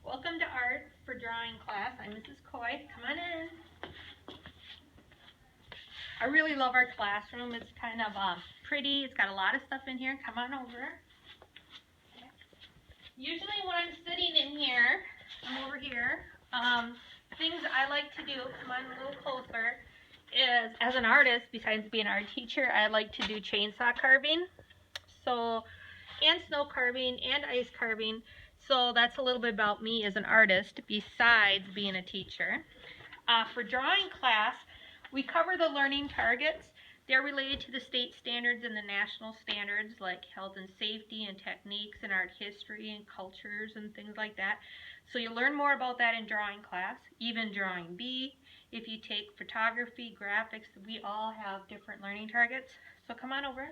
Welcome to art for drawing class. I'm Mrs. Coy. Come on in. I really love our classroom. It's kind of pretty. It's got a lot of stuff in here. Come on over. Usually when I'm sitting in here, I'm over here, things I like to do, come on a little closer, is as an artist, besides being an art teacher, I like to do chainsaw carving. And snow carving and ice carving. So that's a little bit about me as an artist besides being a teacher. For drawing class, we cover the learning targets. They're related to the state standards and the national standards like health and safety and techniques and art history and cultures and things like that. So you'll learn more about that in drawing class, even drawing B. If you take photography, graphics, we all have different learning targets. So come on over.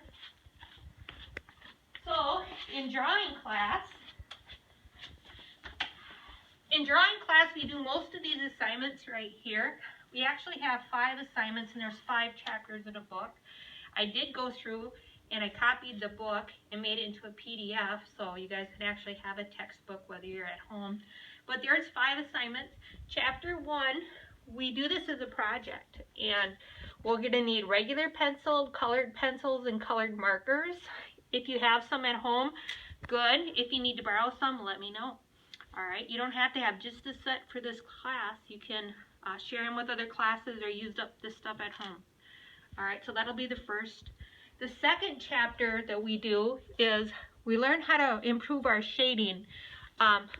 So in drawing class, we do most of these assignments right here. We actually have 5 assignments and there's 5 chapters in a book. I did go through and I copied the book and made it into a PDF so you guys can actually have a textbook whether you're at home. But there's 5 assignments. Chapter 1, we do this as a project and we're going to need regular pencil, colored pencils, and colored markers. If you have some at home, good. If you need to borrow some, let me know. Alright, you don't have to have just a set for this class. You can share them with other classes or use up this stuff at home. Alright, so that'll be the first. The second chapter that we do is we learn how to improve our shading.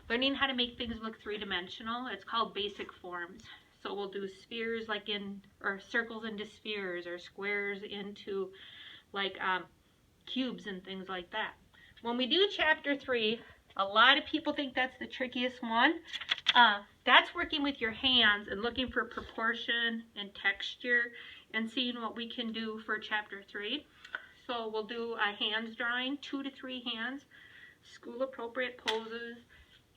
Learning how to make things look three-dimensional. It's called basic forms. So we'll do spheres or circles into spheres or squares into like cubes and things like that. When we do chapter 3, a lot of people think that's the trickiest one. That's working with your hands and looking for proportion and texture and seeing what we can do for chapter 3. So we'll do a hands drawing, 2 to 3 hands, school appropriate poses,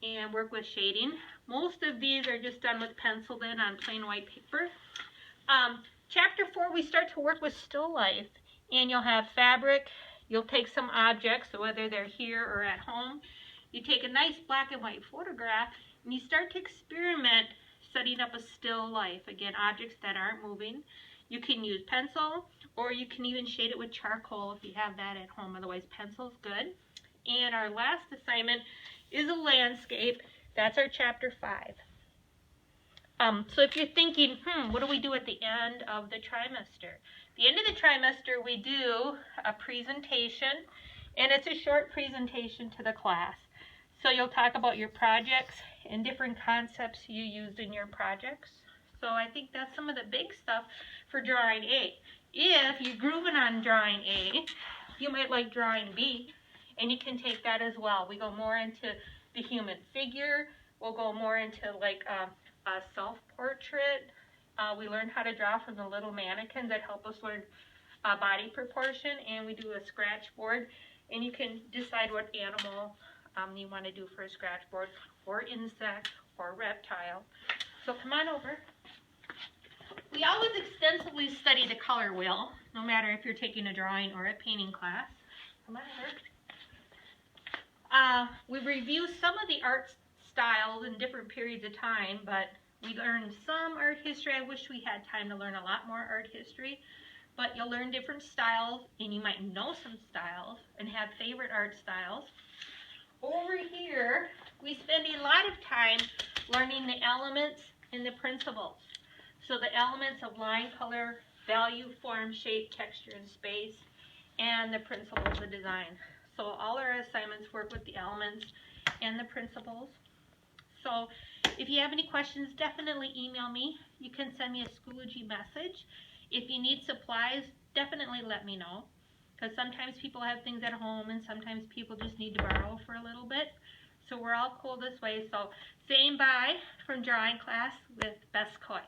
and work with shading. Most of these are just done with pencil then on plain white paper. Chapter 4, we start to work with still life, and you'll have fabric. You'll take some objects, so whether they're here or at home. You take a nice black and white photograph and you start to experiment setting up a still life. Again, objects that aren't moving. You can use pencil or you can even shade it with charcoal if you have that at home. Otherwise, pencil's good. And our last assignment is a landscape. That's our chapter 5. So if you're thinking, what do we do at the end of the trimester? At the end of the trimester, we do a presentation, and it's a short presentation to the class. So you'll talk about your projects and different concepts you used in your projects. So I think that's some of the big stuff for drawing A. If you're grooving on drawing A, you might like drawing B, and you can take that as well. We go more into the human figure. We'll go more into like a self-portrait. We learn how to draw from the little mannequins that help us learn body proportion, and we do a scratch board, and you can decide what animal you want to do for a scratch board, or insect, or reptile. So come on over. We always extensively study the color wheel, no matter if you're taking a drawing or a painting class. Come on over. We review some of the art styles in different periods of time, but we learned some art history. I wish we had time to learn a lot more art history, but you'll learn different styles, and you might know some styles and have favorite art styles. Over here, we spend a lot of time learning the elements and the principles. So the elements of line, color, value, form, shape, texture, and space, and the principles of design. So all our assignments work with the elements and the principles. So if you have any questions, definitely email me. You can send me a Schoology message. If you need supplies, definitely let me know. Because sometimes people have things at home and sometimes people just need to borrow for a little bit. So we're all cool this way. So saying bye from drawing class with Best Coy.